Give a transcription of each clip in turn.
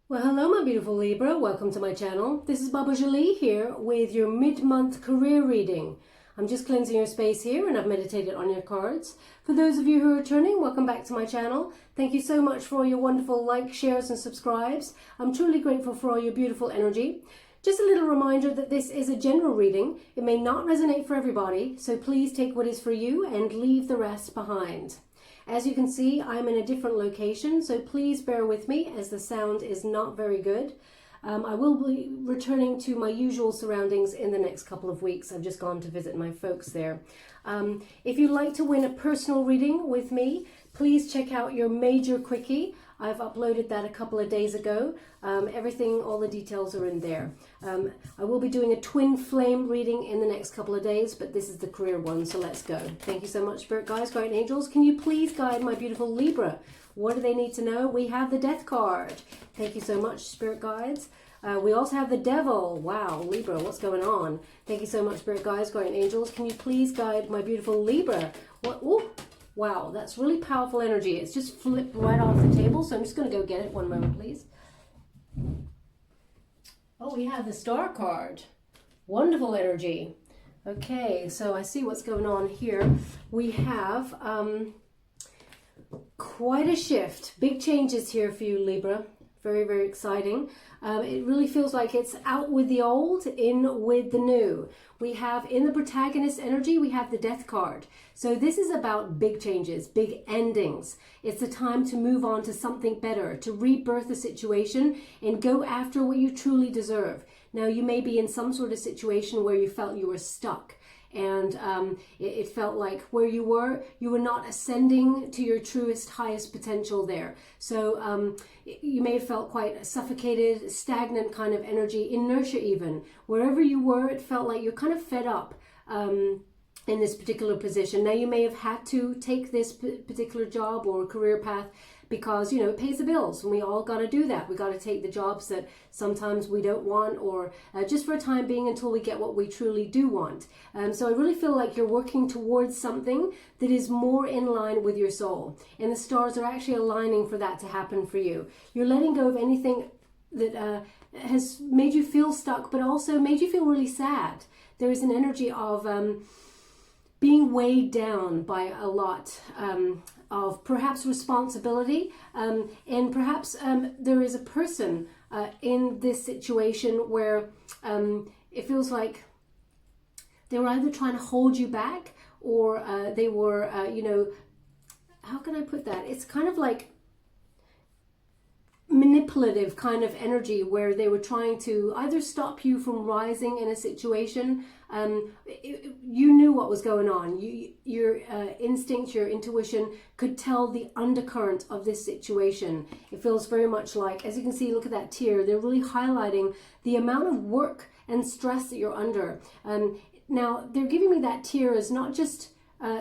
Well, hello, my beautiful Libra. Welcome to my channel. This is Baba Jolie here with your mid-month career reading. I'm just cleansing your space here and I've meditated on your cards. For those of you who are returning, welcome back to my channel. Thank you so much for all your wonderful likes, shares and subscribes. I'm truly grateful for all your beautiful energy. Just a little reminder that this is a general reading. It may not resonate for everybody, so please take what is for you and leave the rest behind. As you can see, I'm in a different location, so please bear with me as the sound is not very good. I will be returning to my usual surroundings in the next couple of weeks. I've just gone to visit my folks there. If you'd like to win a personal reading with me, please check out your major quickie. I've uploaded that a couple of days ago. Everything, all the details are in there. I will be doing a twin flame reading in the next couple of days, but this is the career one, so let's go. Thank you so much, Spirit Guides, Guardian Angels. Can you please guide my beautiful Libra? What do they need to know? We have the Death card. Thank you so much, Spirit Guides. We also have the Devil. Wow, Libra, what's going on? Thank you so much, Spirit Guides, Guardian Angels. Can you please guide my beautiful Libra? What? Ooh. Wow, that's really powerful energy. It's just flipped right off the table, so I'm just going to go get it. One moment, please. Oh, we have the Star card. Wonderful energy. Okay, so I see what's going on here. We have quite a shift. Big changes here for you, Libra. Very, very exciting. It really feels like it's out with the old, in with the new. We have, in the protagonist energy, we have the Death card. So this is about big changes, big endings. It's the time to move on to something better, to rebirth the situation and go after what you truly deserve. Now, you may be in some sort of situation where you felt you were stuck. And it felt like where you were not ascending to your truest, highest potential there. So you may have felt quite suffocated, stagnant kind of energy, inertia even. Wherever you were, it felt like you're kind of fed up in this particular position. Now, you may have had to take this particular job or career path because, you know, it pays the bills, and we all got to do that. We got to take the jobs that sometimes we don't want, or just for a time being until we get what we truly do want. So I really feel like you're working towards something that is more in line with your soul, and the stars are actually aligning for that to happen for you. You're letting go of anything that has made you feel stuck, but also made you feel really sad. There is an energy of being weighed down by a lot of perhaps responsibility, and perhaps there is a person in this situation where it feels like they were either trying to hold you back, or they were, you know, how can I put that? It's kind of like manipulative kind of energy where they were trying to either stop you from rising in a situation. You knew what was going on. Your instinct, your intuition could tell the undercurrent of this situation. It feels very much like, as you can see, look at that tear. They're really highlighting the amount of work and stress that you're under. Now, they're giving me that tear as not just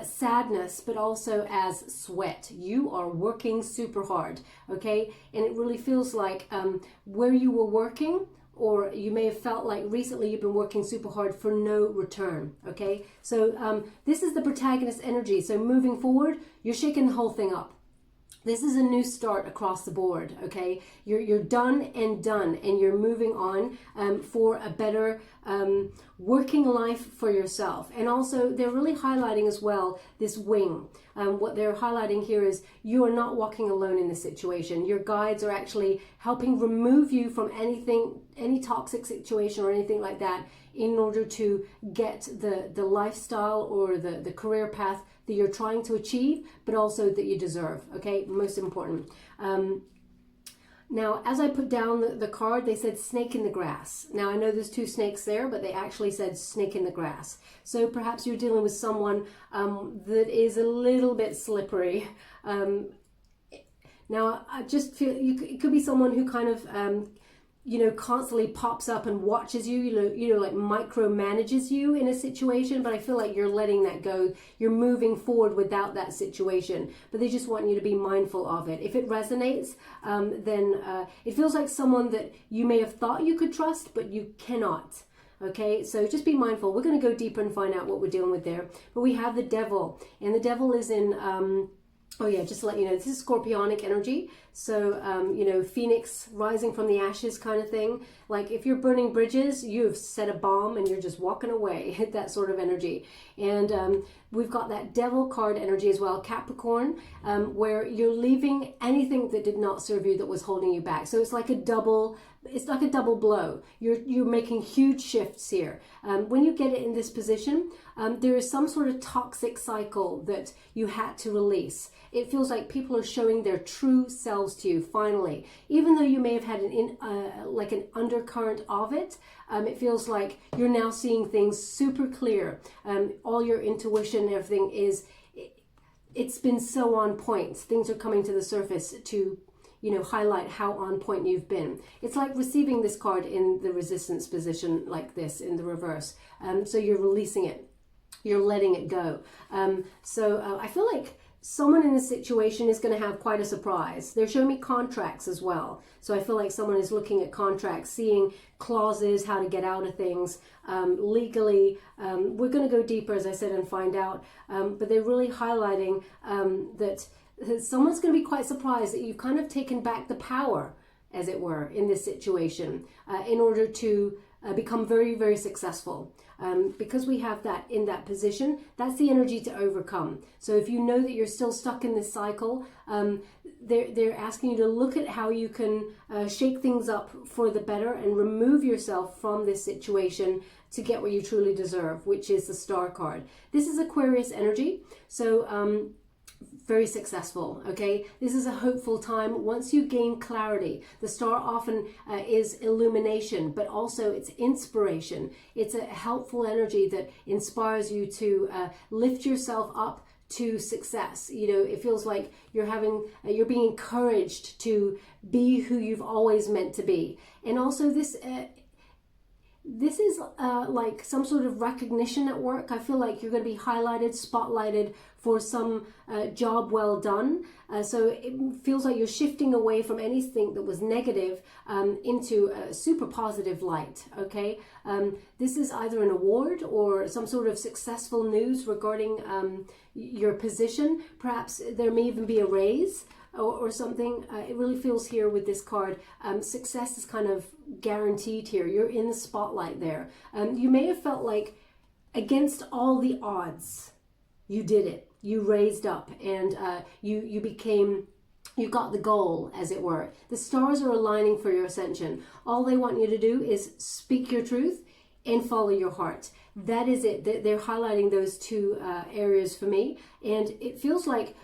sadness, but also as sweat. You are working super hard, okay? And it really feels like where you were working, or you may have felt like recently you've been working super hard for no return, okay? So this is the protagonist energy. So moving forward, you're shaking the whole thing up. This is a new start across the board, okay? You're done, and you're moving on for a better working life for yourself. And also, they're really highlighting as well this wing. What they're highlighting here is you are not walking alone in this situation. Your guides are actually helping remove you from anything, any toxic situation or anything like that, in order to get the lifestyle or the career path that you're trying to achieve, but also that you deserve, okay? Most important. Now, as I put down the card, they said snake in the grass. Now, I know there's two snakes there, but they actually said snake in the grass. So perhaps you're dealing with someone that is a little bit slippery. Now, I just feel it could be someone who kind of you know, constantly pops up and watches you, you know, like micromanages you in a situation, but I feel like you're letting that go. You're moving forward without that situation, but they just want you to be mindful of it. If it resonates, then it feels like someone that you may have thought you could trust, but you cannot. Okay, so just be mindful. We're going to go deeper and find out what we're dealing with there. But we have the Devil, and the Devil is in Oh yeah, just to let you know, this is scorpionic energy. So, you know, phoenix rising from the ashes kind of thing. Like if you're burning bridges, you've set a bomb and you're just walking away, that sort of energy. And we've got that devil card energy as well, Capricorn, where you're leaving anything that did not serve you, that was holding you back. So it's like a double blow. You're making huge shifts here. When you get it in this position, there is some sort of toxic cycle that you had to release. It feels like people are showing their true selves to you finally, even though you may have had like an undercurrent of it. It feels like you're now seeing things super clear. All your intuition, everything it's been so on point. Things are coming to the surface to, you know, highlight how on point you've been. It's like receiving this card in the resistance position like this in the reverse. So you're releasing it. You're letting it go. I feel like someone in this situation is going to have quite a surprise. They're showing me contracts as well. So I feel like someone is looking at contracts, seeing clauses, how to get out of things legally. We're going to go deeper, as I said, and find out. But they're really highlighting that someone's going to be quite surprised that you've kind of taken back the power, as it were, in this situation in order to become very, very successful. Because we have that in that position, that's the energy to overcome. So if you know that you're still stuck in this cycle, they're asking you to look at how you can shake things up for the better and remove yourself from this situation to get what you truly deserve, which is the Star card. This is Aquarius energy. So very successful, okay? This is a hopeful time. Once you gain clarity, the star often is illumination, but also it's inspiration. It's a helpful energy that inspires you to lift yourself up to success. You know, it feels like you're being encouraged to be who you've always meant to be. And also this is like some sort of recognition at work. I feel like you're going to be highlighted, spotlighted for some job well done. So it feels like you're shifting away from anything that was negative into a super positive light, okay? This is either an award or some sort of successful news regarding your position. Perhaps there may even be a raise or something. It really feels here with this card, success is kind of guaranteed here. You're in the spotlight there. You may have felt like against all the odds, you did it. You raised up and you got the goal, as it were. The stars are aligning for your ascension. All they want you to do is speak your truth and follow your heart. That is it. They're highlighting those two areas for me. And it feels like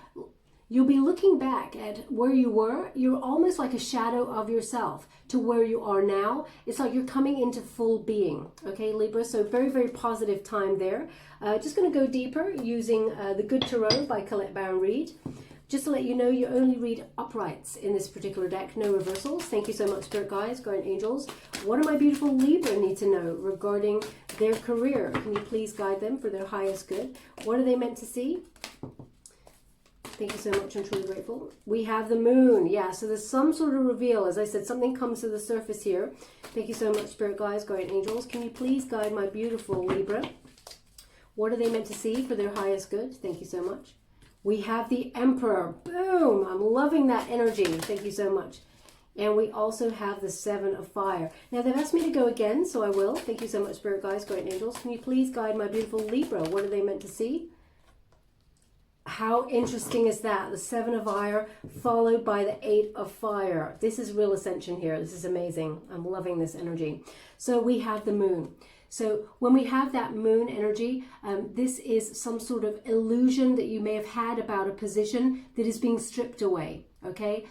you'll be looking back at where you were. You're almost like a shadow of yourself to where you are now. It's like you're coming into full being. Okay, Libra? So very, very positive time there. Just going to go deeper using the Good Tarot by Colette Baron Reid. Just to let you know, you only read uprights in this particular deck, no reversals. Thank you so much, Spirit Guides, Guardian Angels. What do my beautiful Libra need to know regarding their career? Can you please guide them for their highest good? What are they meant to see? Thank you so much. I'm truly grateful. We have the moon. Yeah, so there's some sort of reveal. As I said, something comes to the surface here. Thank you so much, Spirit Guides, Guardian Angels. Can you please guide my beautiful Libra? What are they meant to see for their highest good? Thank you so much. We have the Emperor. Boom. I'm loving that energy. Thank you so much. And we also have the Seven of Fire. Now, they've asked me to go again, so I will. Thank you so much, Spirit Guides, Guardian Angels. Can you please guide my beautiful Libra? What are they meant to see? How interesting is that? The Seven of Fire followed by the Eight of Fire. This is real ascension here. This is amazing. I'm loving this energy. So we have the moon. So when we have that moon energy, this is some sort of illusion that you may have had about a position that is being stripped away. Okay,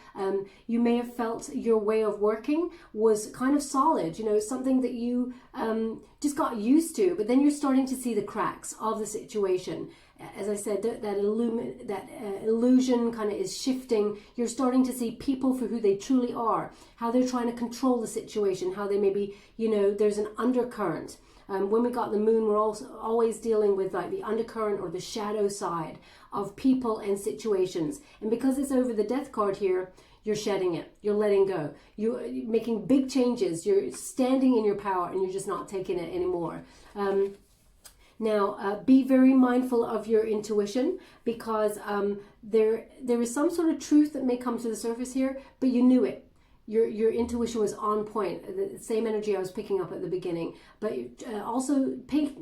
you may have felt your way of working was kind of solid, you know, something that you just got used to, but then you're starting to see the cracks of the situation. As I said, that illusion kind of is shifting. You're starting to see people for who they truly are, how they're trying to control the situation, how they maybe, you know, there's an undercurrent. When we got the moon, we're also always dealing with like the undercurrent or the shadow side of people and situations. And because it's over the death card here, you're shedding it. You're letting go. You're making big changes. You're standing in your power and you're just not taking it anymore. Now, be very mindful of your intuition, because there is some sort of truth that may come to the surface here, but you knew it. Your intuition was on point, the same energy I was picking up at the beginning. But also pay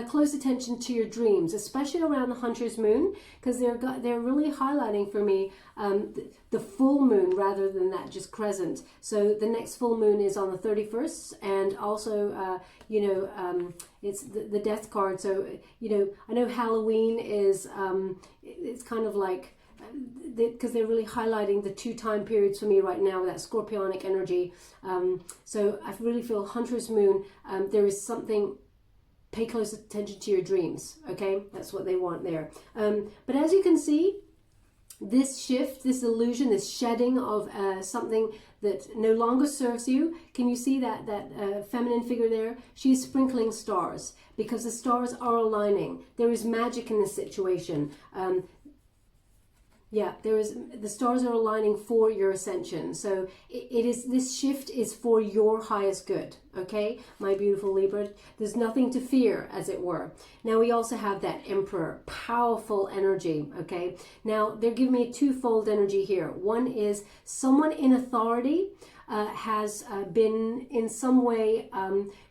close attention to your dreams, especially around the Hunter's Moon, because they're really highlighting for me the full moon rather than that just crescent. So the next full moon is on the 31st, and also it's the death card. So I know Halloween is it's kind of like, because they're really highlighting the 2 time periods for me right now with that scorpionic energy. So I really feel Hunter's Moon, there is something, pay close attention to your dreams, okay? That's what they want there. But as you can see, this shift, this illusion, this shedding of something that no longer serves you. Can you see that feminine figure there? She's sprinkling stars, because the stars are aligning. There is magic in this situation. Yeah, the stars are aligning for your ascension. So this shift is for your highest good, okay, my beautiful Libra. There's nothing to fear, as it were. Now we also have that Emperor, powerful energy, okay. Now they're giving me a twofold energy here. One is someone in authority has been in some way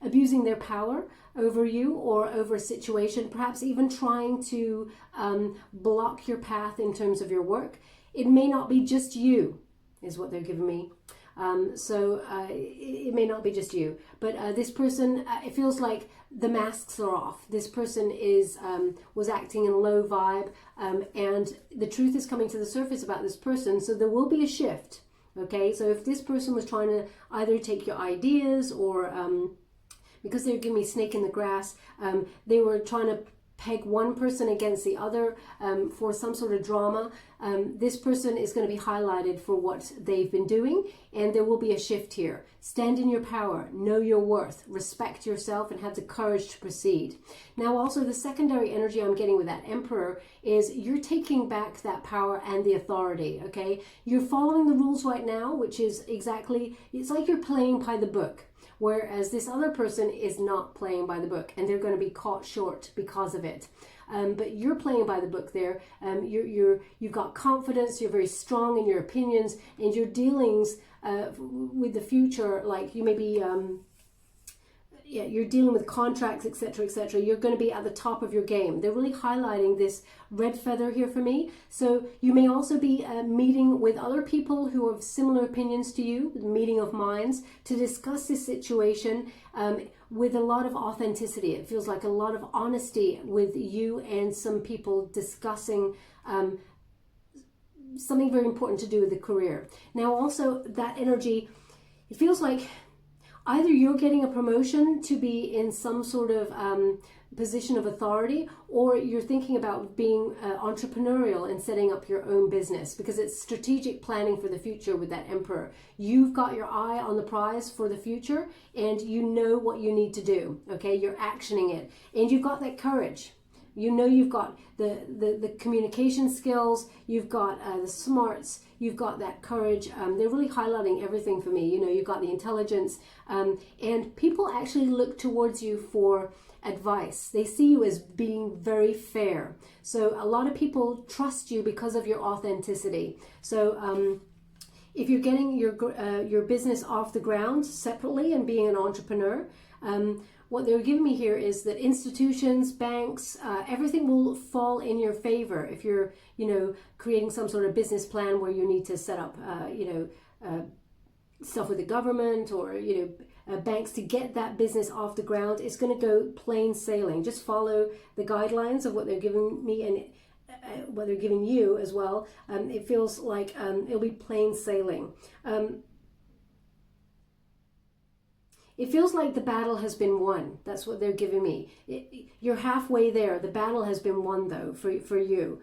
abusing their power over you or over a situation, perhaps even trying to block your path in terms of your work. It may not be just you, is what they're giving me. It may not be just you, but this person, it feels like the masks are off. This person was acting in low vibe, and the truth is coming to the surface about this person, so there will be a shift. Okay, so if this person was trying to either take your ideas or because they're giving me snake in the grass, they were trying to peg one person against the other for some sort of drama. This person is going to be highlighted for what they've been doing, and there will be a shift here. Stand in your power, know your worth, respect yourself, and have the courage to proceed. Now also the secondary energy I'm getting with that Emperor is you're taking back that power and the authority, okay? You're following the rules right now, which is exactly, it's like you're playing by the book. Whereas this other person is not playing by the book, and they're going to be caught short because of it. But you're playing by the book there. You've got confidence, you're very strong in your opinions, and your dealings with the future, like you may be, you're dealing with contracts, etc., etc. You're going to be at the top of your game. They're really highlighting this red feather here for me. So you may also be meeting with other people who have similar opinions to you, meeting of minds, to discuss this situation with a lot of authenticity. It feels like a lot of honesty with you and some people discussing something very important to do with the career. Now also that energy, it feels like either you're getting a promotion to be in some sort of position of authority, or you're thinking about being entrepreneurial and setting up your own business, because it's strategic planning for the future with that Emperor. You've got your eye on the prize for the future, and you know what you need to do, okay? You're actioning it, and you've got that courage. You know you've got the communication skills, you've got the smarts, you've got that courage. They're really highlighting everything for me. You know, you've got the intelligence, and people actually look towards you for advice. They see you as being very fair. So a lot of people trust you because of your authenticity. So if you're getting your business off the ground separately and being an entrepreneur, what they're giving me here is that institutions, banks, everything will fall in your favor if you're, creating some sort of business plan where you need to set up, stuff with the government or, banks to get that business off the ground. It's going to go plain sailing. Just follow the guidelines of what they're giving me and what they're giving you as well. It feels like it'll be plain sailing. It feels like the battle has been won. That's what they're giving me. You're halfway there. The battle has been won, though, for you.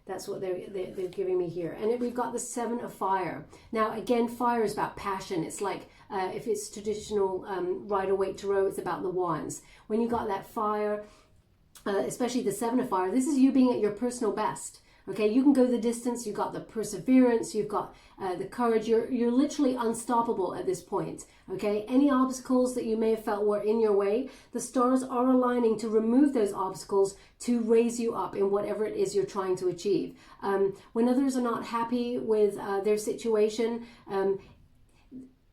That's what they're giving me here. And we've got the 7 of fire. Now, again, fire is about passion. It's like, if it's traditional Rider-Waite Tarot, it's about the wands. When you got that fire, especially the 7 of fire, this is you being at your personal best. Okay, you can go the distance. You've got the perseverance. You've got the courage. You're literally unstoppable at this point. Okay, any obstacles that you may have felt were in your way, the stars are aligning to remove those obstacles to raise you up in whatever it is you're trying to achieve. When others are not happy with their situation,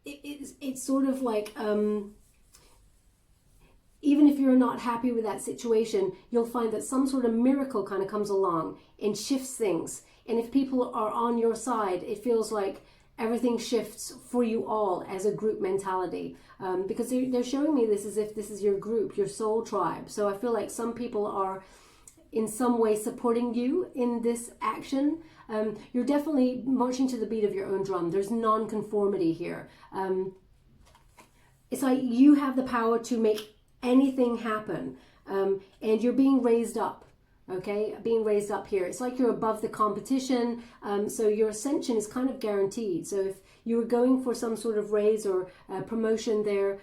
it's sort of like, even if you're not happy with that situation, you'll find that some sort of miracle kind of comes along and shifts things. And if people are on your side, it feels like everything shifts for you all as a group mentality. Because they're showing me this as if this is your group, your soul tribe. So I feel like some people are in some way supporting you in this action. You're definitely marching to the beat of your own drum. There's non-conformity here. It's like you have the power to make anything happen, and you're being raised up. Okay, being raised up here. It's like you're above the competition, so your ascension is kind of guaranteed. So if you were going for some sort of raise or promotion there,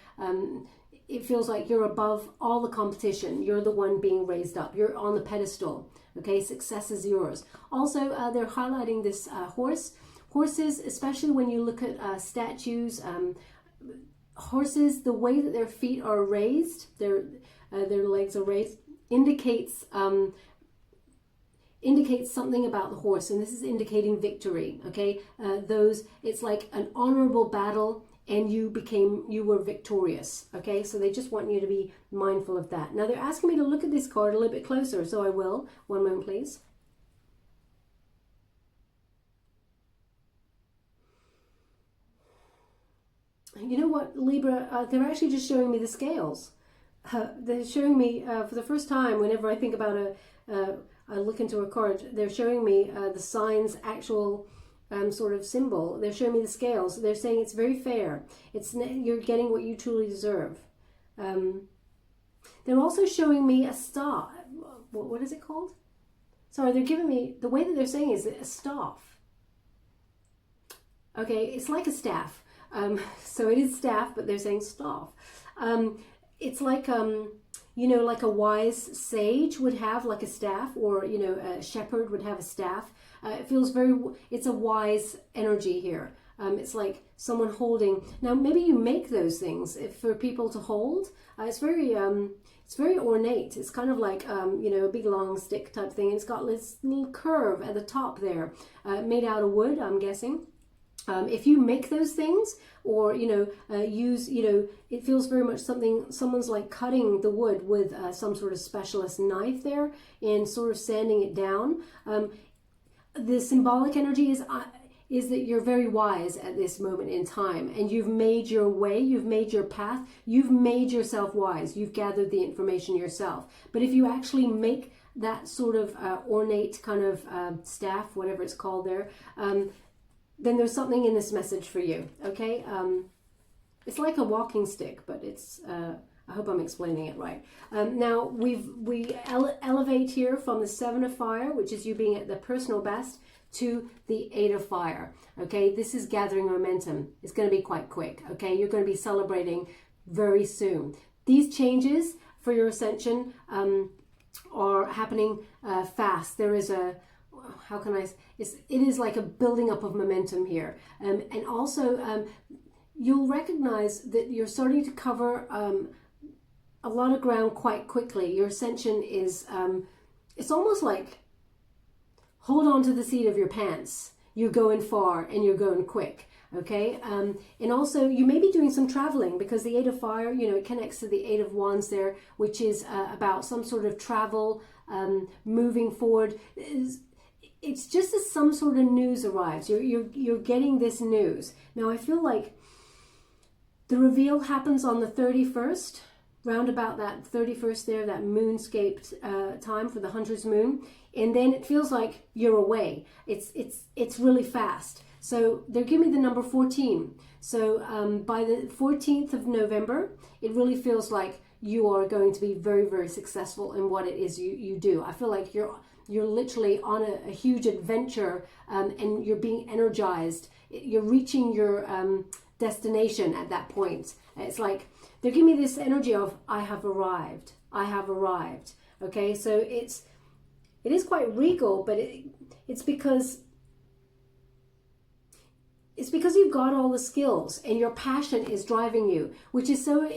it feels like you're above all the competition. You're the one being raised up. You're on the pedestal. Okay, success is yours. Also, they're highlighting this horse. Horses, especially when you look at statues, horses, the way that their feet are raised, their legs are raised, indicates something about the horse, and this is indicating victory. Okay, it's like an honorable battle, and you were victorious. Okay, so they just want you to be mindful of that. Now they're asking me to look at this card a little bit closer, so I will. One moment, please. You know what, Libra, they're actually just showing me the scales. They're showing me, for the first time, whenever I think about I look into a card, they're showing me the sign's actual sort of symbol. They're showing me the scales. They're saying it's very fair. You're getting what you truly deserve. They're also showing me a star. What is it called? Sorry, they're giving me, the way that they're saying is a staff. Okay, it's like a staff. So it is staff, but they're saying staff. It's like, like a wise sage would have like a staff, or, a shepherd would have a staff. It feels it's a wise energy here. It's like someone holding. Now, maybe you make those things for people to hold. It's very ornate. It's kind of like, a big long stick type thing. And it's got this little curve at the top there, made out of wood, I'm guessing. If you make those things, or use, it feels very much someone's like cutting the wood with some sort of specialist knife there and sort of sanding it down. The symbolic energy is that you're very wise at this moment in time, and you've made your way, you've made your path, you've made yourself wise, you've gathered the information yourself. But if you actually make that sort of ornate kind of staff, whatever it's called there, then there's something in this message for you. Okay, it's like a walking stick, but it's I hope I'm explaining it right. Now we elevate here from the 7 of fire, which is you being at the personal best, to the 8 of fire. Okay, this is gathering momentum. It's going to be quite quick. Okay, you're going to be celebrating very soon. These changes for your ascension are happening fast. There is it is like a building up of momentum here. And also you'll recognize that you're starting to cover a lot of ground quite quickly. Your ascension is, it's almost like hold on to the seat of your pants. You're going far and you're going quick. Okay, and also you may be doing some traveling, because the 8 of fire, it connects to the 8 of wands there, which is about some sort of travel, moving forward. It's just as some sort of news arrives. You're getting this news. Now I feel like the reveal happens on the 31st, round about that 31st there, that moonscaped time for the hunter's moon, and then it feels like you're away. It's really fast. So they're giving me the number 14. So by the 14th of November, it really feels like you are going to be very, very successful in what it is you do. I feel like you're literally on a huge adventure, and you're being energized. You're reaching your destination at that point. It's like they're giving me this energy of I have arrived. I have arrived. Okay, so It is quite regal, but it's because you've got all the skills and your passion is driving you, which is so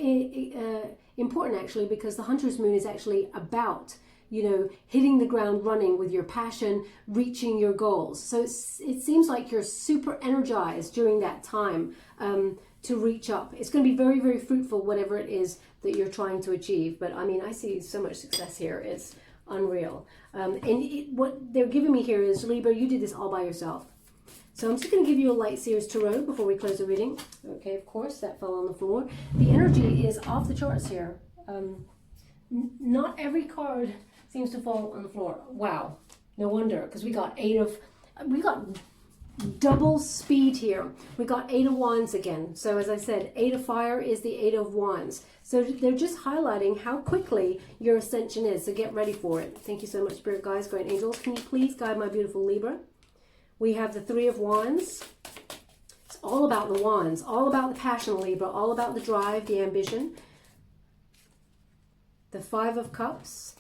important actually, because the Hunter's Moon is actually about, you know, hitting the ground running with your passion, reaching your goals. So it seems like you're super energized during that time to reach up. It's going to be very, very fruitful, whatever it is that you're trying to achieve. But I mean, I see so much success here. It's unreal. What they're giving me here is, Libra, you did this all by yourself. So I'm just going to give you a Light Seers Tarot before we close the reading. Okay, of course, that fell on the floor. The energy is off the charts here. Not every card seems to fall on the floor. Wow, no wonder, because we got double speed here. We got 8 of Wands again. So as I said, 8 of Fire is the 8 of Wands. So they're just highlighting how quickly your ascension is. So get ready for it. Thank you so much, Spirit Guides, Guardian Angels. Can you please guide my beautiful Libra? We have the 3 of Wands. It's all about the wands, all about the passion, Libra, all about the drive, the ambition. The 5 of Cups.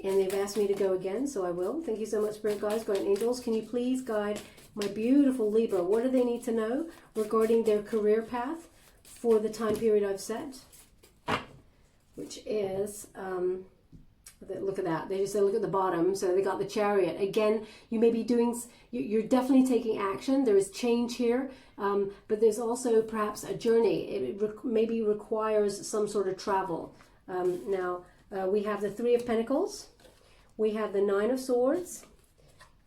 And they've asked me to go again, so I will. Thank you so much, Spirit Guides, Guardian Angels. Can you please guide my beautiful Libra? What do they need to know regarding their career path for the time period I've set? Which is, look at that. They just said, look at the bottom. So they got the Chariot. Again, you may be doing, you're definitely taking action. There is change here, but there's also perhaps a journey. It maybe requires some sort of travel. We have the 3 of Pentacles. We have the 9 of Swords.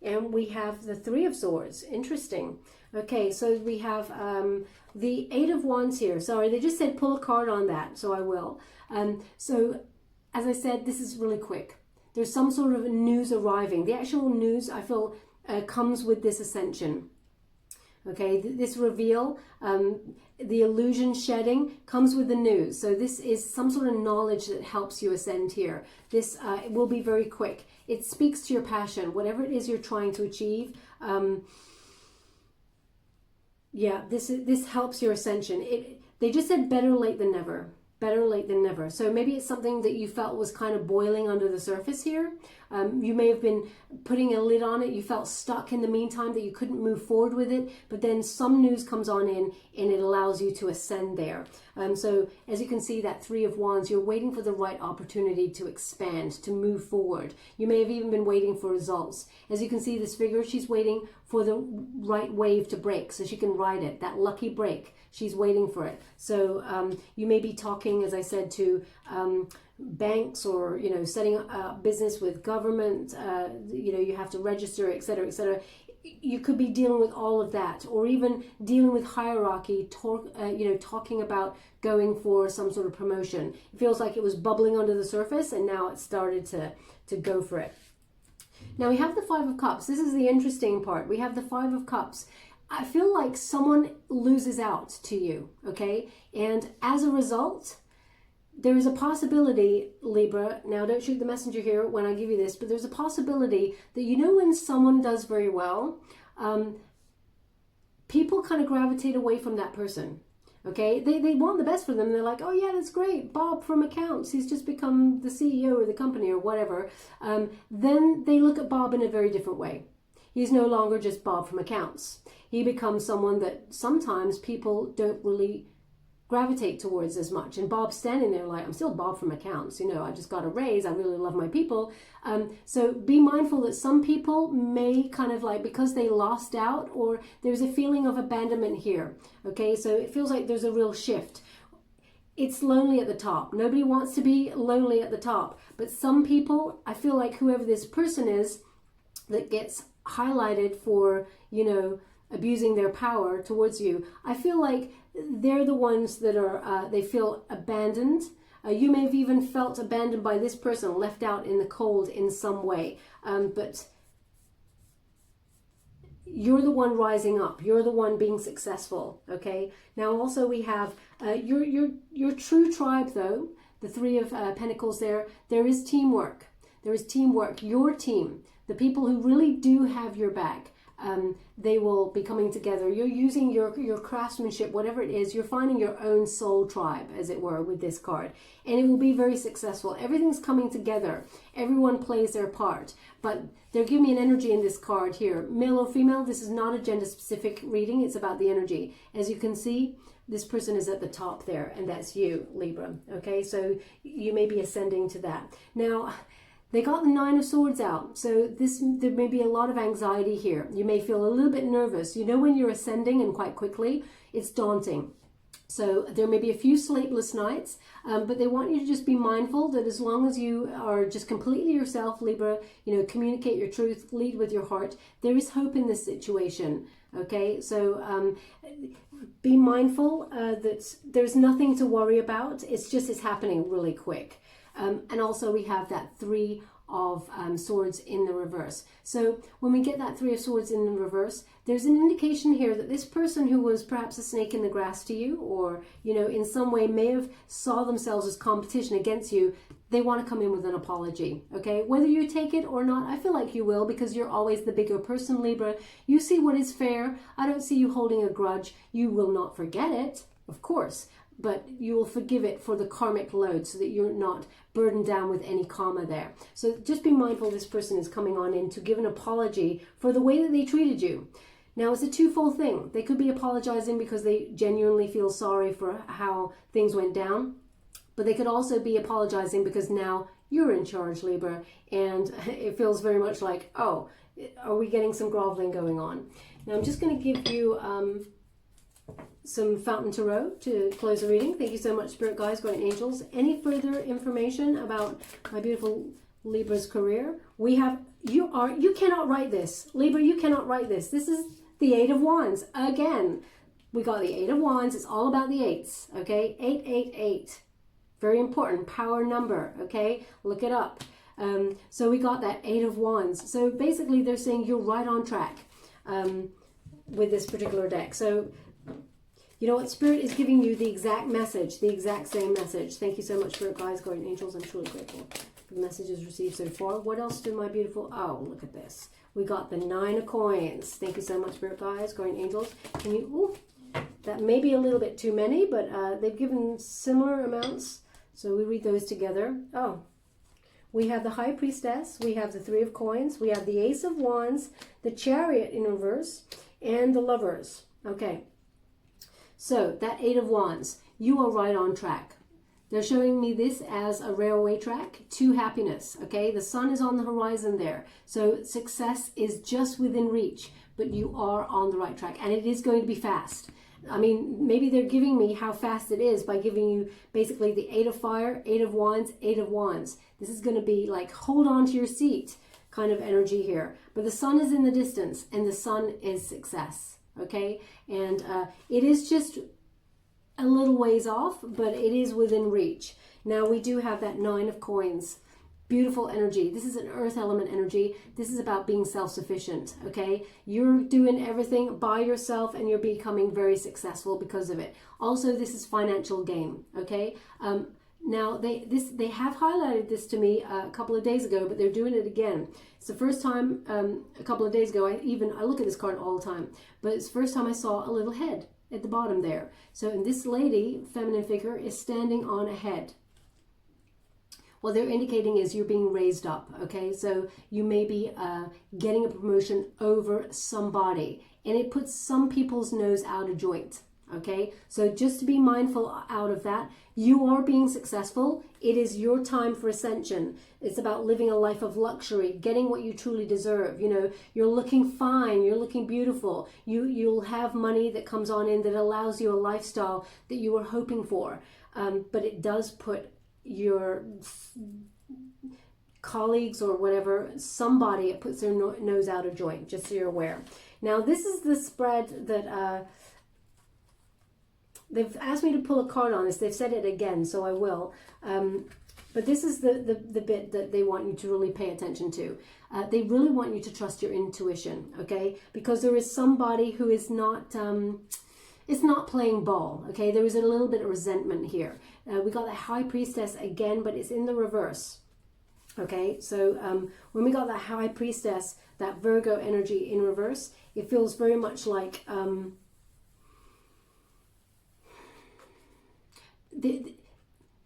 And we have the 3 of Swords. Interesting. Okay, so we have the 8 of Wands here. Sorry, they just said pull a card on that, so I will. So, as I said, this is really quick. There's some sort of news arriving. The actual news, I feel, comes with this ascension. Okay, this reveal, the illusion shedding comes with the news. So this is some sort of knowledge that helps you ascend here. This it will be very quick. It speaks to your passion, whatever it is you're trying to achieve. Yeah, this helps your ascension. They just said better late than never. Better late than never. So maybe it's something that you felt was kind of boiling under the surface here. You may have been putting a lid on it. You felt stuck in the meantime, that you couldn't move forward with it. But then some news comes on in and it allows you to ascend there. So as you can see, that 3 of Wands, you're waiting for the right opportunity to expand, to move forward. You may have even been waiting for results. As you can see, this figure, she's waiting for the right wave to break so she can ride it, that lucky break. She's waiting for it. So you may be talking, as I said, to banks, or, you know, setting up business with government. You know, you have to register, etc., etc. You could be dealing with all of that, or even dealing with hierarchy, talking about going for some sort of promotion. It feels like it was bubbling under the surface and now it started to go for it. Now we have the 5 of Cups. This is the interesting part. We have the 5 of Cups. I feel like someone loses out to you, okay? And as a result, there is a possibility, Libra, now don't shoot the messenger here when I give you this, but there's a possibility that, you know, when someone does very well, people kind of gravitate away from that person, okay? They want the best for them. They're like, oh yeah, that's great. Bob from accounts, he's just become the CEO of the company or whatever. Then they look at Bob in a very different way. He's no longer just Bob from accounts. He becomes someone that sometimes people don't really gravitate towards as much. And Bob's standing there like, I'm still Bob from accounts. You know, I just got a raise. I really love my people. So be mindful that some people may kind of like, because they lost out, or there's a feeling of abandonment here. Okay, so it feels like there's a real shift. It's lonely at the top. Nobody wants to be lonely at the top. But some people, I feel like whoever this person is that gets highlighted for, you know, abusing their power towards you, I feel like they're the ones that are, they feel abandoned. You may have even felt abandoned by this person, left out in the cold in some way. But you're the one rising up. You're the one being successful, okay? Now also we have your true tribe though, the 3 of Pentacles there. There is teamwork. There is teamwork. Your team, the people who really do have your back, they will be coming together. You're using your craftsmanship, whatever it is, you're finding your own soul tribe, as it were, with this card. And it will be very successful. Everything's coming together. Everyone plays their part. But they're giving me an energy in this card here. Male or female, this is not a gender-specific reading. It's about the energy. As you can see, this person is at the top there, and that's you, Libra. Okay, so you may be ascending to that. Now, they got the Nine of Swords out, so there may be a lot of anxiety here. You may feel a little bit nervous. You know, when you're ascending and quite quickly, it's daunting. So there may be a few sleepless nights, but they want you to just be mindful that as long as you are just completely yourself, Libra, you know, communicate your truth, lead with your heart, there is hope in this situation. Okay, so be mindful that there's nothing to worry about. It's happening really quick. And also we have that Three of Swords in the reverse. So when we get that Three of Swords in the reverse, there's an indication here that this person who was perhaps a snake in the grass to you, or, you know, in some way may have saw themselves as competition against you, they want to come in with an apology. Okay, whether you take it or not, I feel like you will, because you're always the bigger person, Libra. You see what is fair. I don't see you holding a grudge. You will not forget it, of course, but you will forgive it for the karmic load so that you're not burdened down with any karma there. So just be mindful this person is coming on in to give an apology for the way that they treated you. Now, it's a twofold thing. They could be apologizing because they genuinely feel sorry for how things went down, but they could also be apologizing because now you're in charge, Libra, and it feels very much like, oh, are we getting some groveling going on? Now, I'm just going to give you some Fountain Tarot to close the reading. Thank you so much, Spirit Guides, Guardian Angels. Any further information about my beautiful Libra's career? We have, you cannot write this. Libra, you cannot write this. This is the Eight of Wands. Again, we got the Eight of Wands. It's all about the eights, okay? 888. Very important. Power number, okay? Look it up. So we got that Eight of Wands. So basically they're saying you're right on track with this particular deck. So you know what? Spirit is giving you the exact message, the exact same message. Thank you so much, Spirit Guides, Guardian Angels. I'm truly grateful for the messages received so far. What else do my beautiful... Oh, look at this. We got the Nine of Coins. Thank you so much, Spirit Guides, Guardian Angels. Can you... Ooh, that may be a little bit too many, but they've given similar amounts. So we read those together. Oh, we have the High Priestess. We have the Three of Coins. We have the Ace of Wands, the Chariot in reverse, and the Lovers. Okay. So that Eight of Wands, you are right on track. They're showing me this as a railway track to happiness, okay? The sun is on the horizon there. So success is just within reach, but you are on the right track, and it is going to be fast. I mean, maybe they're giving me how fast it is by giving you basically the Eight of Fire, Eight of Wands, Eight of Wands. This is going to be like hold on to your seat kind of energy here. But the sun is in the distance, and the sun is success. Okay, and it is just a little ways off, but it is within reach. Now we do have that Nine of Coins. Beautiful energy. This is an earth element energy. This is about being self-sufficient, okay? You're doing everything by yourself and you're becoming very successful because of it. Also, this is financial gain, okay? Now, they have highlighted this to me a couple of days ago, but they're doing it again. It's the first time, a couple of days ago, I look at this card all the time, but it's the first time I saw a little head at the bottom there. So, and this lady, feminine figure, is standing on a head. What they're indicating is you're being raised up, okay? So you may be getting a promotion over somebody, and it puts some people's nose out of joint. Okay, so just to be mindful out of that. You are being successful. It is your time for ascension. It's about living a life of luxury, getting what you truly deserve. You know, you're looking fine, you're looking beautiful. You'll have money that comes on in that allows you a lifestyle that you were hoping for. But it does put your colleagues or whatever, somebody, it puts their nose out of joint, just so you're aware. Now, this is the spread that... They've asked me to pull a card on this. They've said it again, so I will. But this is the bit that they want you to really pay attention to. They really want you to trust your intuition, okay? Because there is somebody who is not... it's not playing ball, okay? There is a little bit of resentment here. We got the High Priestess again, but it's in the reverse. Okay, so when we got that High Priestess, that Virgo energy in reverse, it feels very much like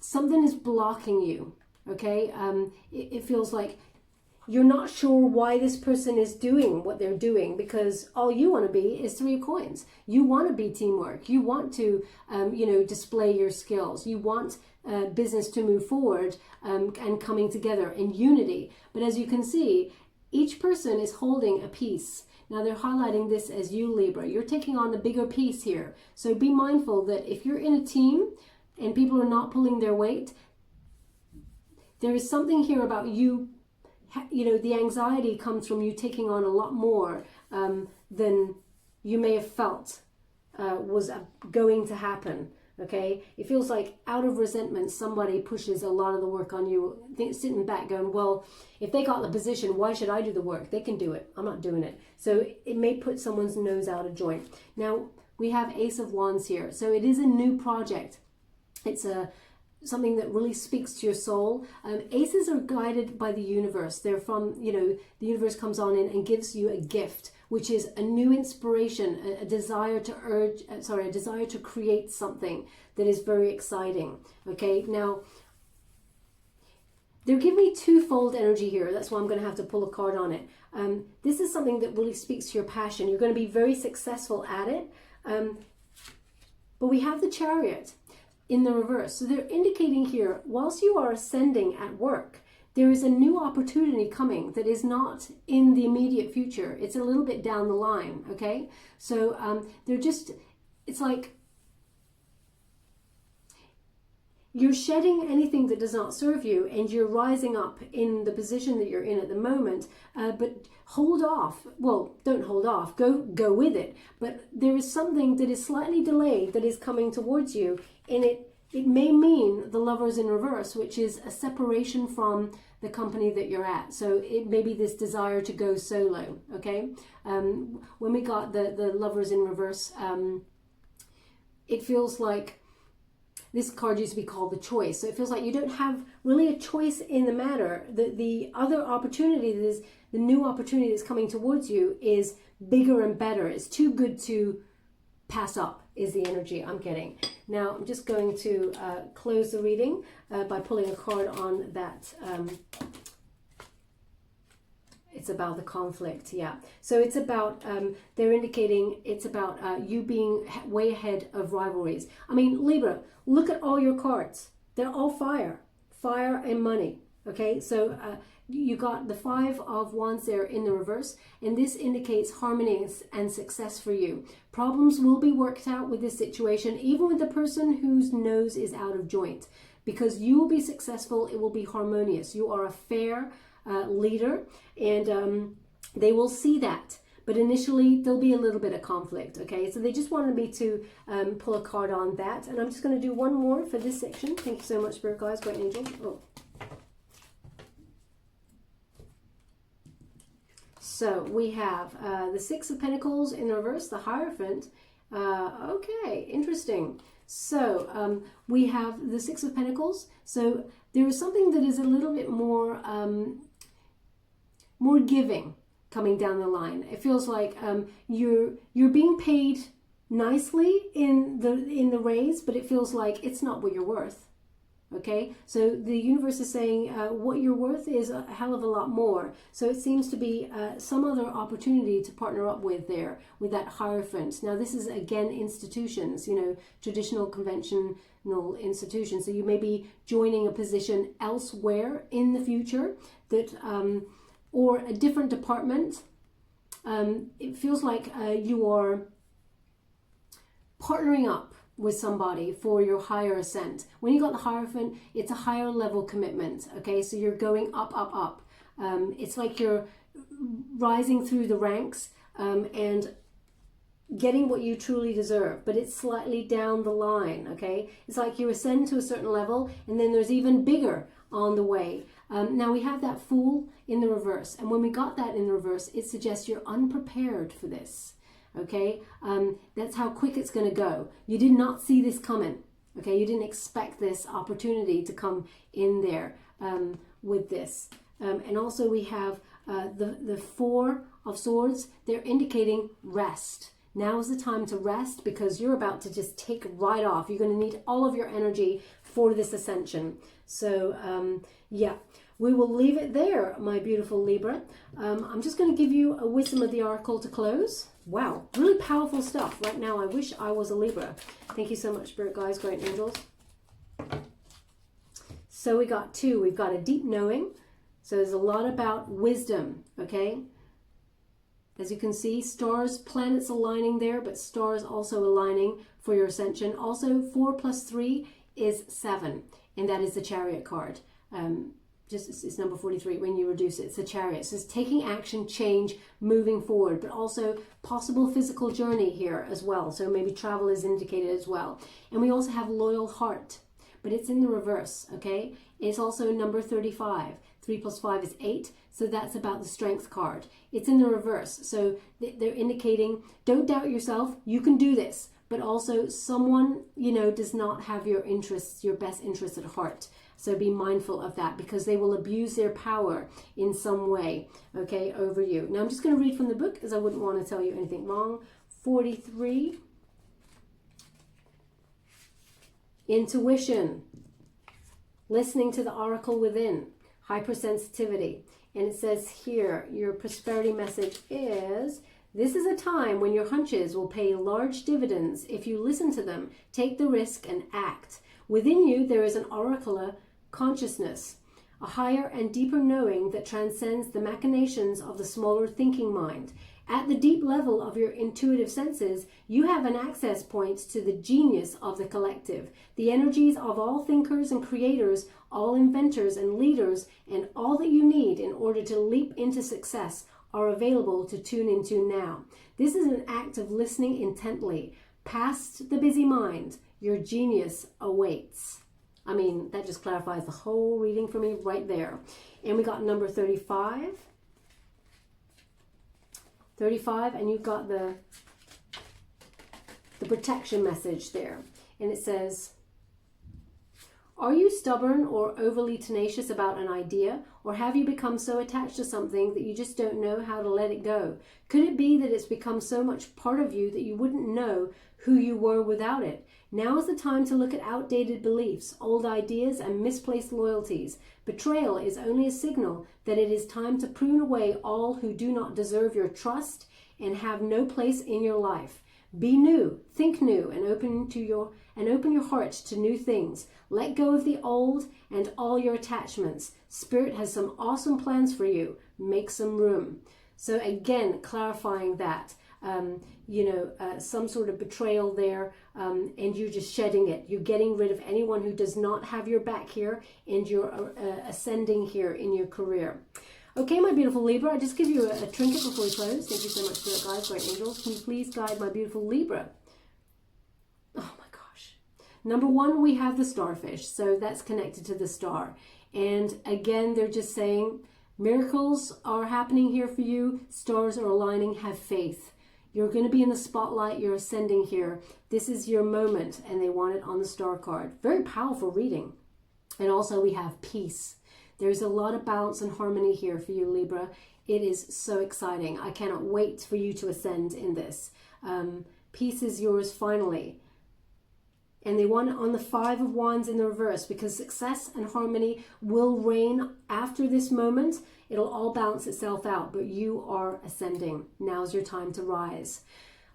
something is blocking you. Okay, it feels like you're not sure why this person is doing what they're doing, because all you want to be is 3 of coins. You want to be teamwork. You want to, you know, display your skills. You want business to move forward and coming together in unity. But as you can see, each person is holding a piece. Now they're highlighting this as you, Libra. You're taking on the bigger piece here. So be mindful that if you're in a team and people are not pulling their weight, there is something here about you. You know, the anxiety comes from you taking on a lot more than you may have felt was going to happen. Okay, it feels like out of resentment, somebody pushes a lot of the work on you, sitting back going, well, if they got the position, why should I do the work? They can do it. I'm not doing it. So it may put someone's nose out of joint. Now, we have Ace of Wands here. So it is a new project. It's something that really speaks to your soul. Aces are guided by the universe. They're from, you know, the universe comes on in and gives you a gift, which is a new inspiration, a desire to create something that is very exciting. Okay, now they're giving me twofold energy here. That's why I'm going to have to pull a card on it. This is something that really speaks to your passion. You're going to be very successful at it. But we have the Chariot in the reverse. So they're indicating here, whilst you are ascending at work, there is a new opportunity coming that is not in the immediate future. It's a little bit down the line, okay? So they're just, it's like you're shedding anything that does not serve you, and you're rising up in the position that you're in at the moment, but hold off. Well, don't hold off, go with it. But there is something that is slightly delayed that is coming towards you, and it may mean the Lovers in reverse, which is a separation from the company that you're at. So it may be this desire to go solo, okay? When we got the Lovers in reverse, it feels like this card used to be called the Choice. So it feels like you don't have really a choice in the matter. The other opportunity, the new opportunity that's coming towards you is bigger and better. It's too good to pass up, is the energy I'm getting. Now I'm just going to close the reading by pulling a card on that. It's about the conflict, yeah. So it's about, they're indicating it's about you being way ahead of rivalries. I mean, Libra, look at all your cards. They're all fire and money, okay? So you got the 5 of Wands there in the reverse, and this indicates harmony and success for you. Problems will be worked out with this situation, even with the person whose nose is out of joint, because you will be successful. It will be harmonious. You are a fair leader, and they will see that. But initially, there'll be a little bit of conflict, okay? So they just wanted me to pull a card on that. And I'm just going to do one more for this section. Thank you so much, Spirit Guides, Great Angel. Oh. So we have the 6 of Pentacles in reverse, the Hierophant. Okay, interesting. So we have the 6 of Pentacles. So there is something that is a little bit more more giving coming down the line. It feels like you're being paid nicely in the raise, but it feels like it's not what you're worth. Okay, so the universe is saying what you're worth is a hell of a lot more. So it seems to be some other opportunity to partner up with there, with that Hierophant. Now this is again institutions, you know, traditional conventional institutions. So you may be joining a position elsewhere in the future that, or a different department. It feels like you are partnering up with somebody for your higher ascent. When you got the Hierophant, it's a higher level commitment, okay? So you're going up, up, up. It's like you're rising through the ranks and getting what you truly deserve, but it's slightly down the line, okay? It's like you ascend to a certain level, and then there's even bigger on the way. Now we have that Fool in the reverse, and when we got that in the reverse, it suggests you're unprepared for this. Okay, that's how quick it's going to go. You did not see this coming. Okay, you didn't expect this opportunity to come in there. with this. And also we have the Four of Swords. They're indicating rest. Now is the time to rest, because you're about to just take right off. You're going to need all of your energy for this ascension. So yeah, we will leave it there, my beautiful Libra. I'm just going to give you a wisdom of the oracle to close. Wow, really powerful stuff. Right now, I wish I was a Libra. Thank you so much, Spirit Guides, Great Angels. So we got two. We've got a deep knowing. So there's a lot about wisdom, okay? As you can see, stars, planets aligning there, but stars also aligning for your ascension. Also, 4 plus 3 is 7, and that is the Chariot card. It's number 43 when you reduce it. It's the Chariot. So it's taking action, change, moving forward, but also possible physical journey here as well. So maybe travel is indicated as well. And we also have Loyal Heart, but it's in the reverse, okay? It's also number 35. 3 plus 5 is 8. So that's about the Strength card. It's in the reverse. So they're indicating, don't doubt yourself. You can do this. But also someone, you know, does not have your interests, your best interests at heart. So be mindful of that, because they will abuse their power in some way, okay, over you. Now I'm just going to read from the book, as I wouldn't want to tell you anything wrong. 43. Intuition. Listening to the oracle within. Hypersensitivity. And it says here, your prosperity message is, this is a time when your hunches will pay large dividends if you listen to them, take the risk, and act. Within you, there is an oracular consciousness, a higher and deeper knowing that transcends the machinations of the smaller thinking mind. At the deep level of your intuitive senses, you have an access point to the genius of the collective, the energies of all thinkers and creators, all inventors and leaders, and all that you need in order to leap into success are available to tune into now. This is an act of listening intently. Past the busy mind, your genius awaits. I mean, that just clarifies the whole reading for me right there. And we got number 35. 35, and you've got the protection message there. And it says, are you stubborn or overly tenacious about an idea? Or have you become so attached to something that you just don't know how to let it go? Could it be that it's become so much part of you that you wouldn't know who you were without it? Now is the time to look at outdated beliefs, old ideas, and misplaced loyalties. Betrayal is only a signal that it is time to prune away all who do not deserve your trust and have no place in your life. Be new, think new, and open your heart to new things. Let go of the old and all your attachments. Spirit has some awesome plans for you. Make some room. So again, clarifying that, some sort of betrayal there, and you're just shedding it. You're getting rid of anyone who does not have your back here, and you're ascending here in your career. Okay, my beautiful Libra, I just give you a trinket before we close. Thank you so much, Spirit Guides, Great Angels. Can you please guide my beautiful Libra? Oh my gosh. Number 1, we have the starfish. So that's connected to the star. And again, they're just saying miracles are happening here for you. Stars are aligning. Have faith. You're going to be in the spotlight. You're ascending here. This is your moment. And they want it on the star card. Very powerful reading. And also we have peace. There's a lot of balance and harmony here for you, Libra. It is so exciting. I cannot wait for you to ascend in this. Peace is yours finally. And they want it on the 5 of Wands in the reverse, because success and harmony will reign after this moment. It'll all balance itself out, but you are ascending. Now's your time to rise.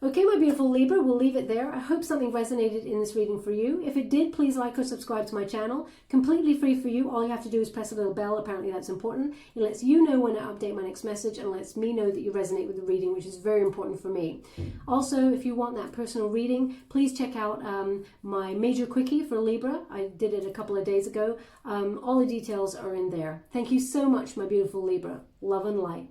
Okay, my beautiful Libra, we'll leave it there. I hope something resonated in this reading for you. If it did, please like or subscribe to my channel. Completely free for you. All you have to do is press a little bell. Apparently that's important. It lets you know when I update my next message, and lets me know that you resonate with the reading, which is very important for me. Also, if you want that personal reading, please check out my major quickie for Libra. I did it a couple of days ago. All the details are in there. Thank you so much, my beautiful Libra. Love and light.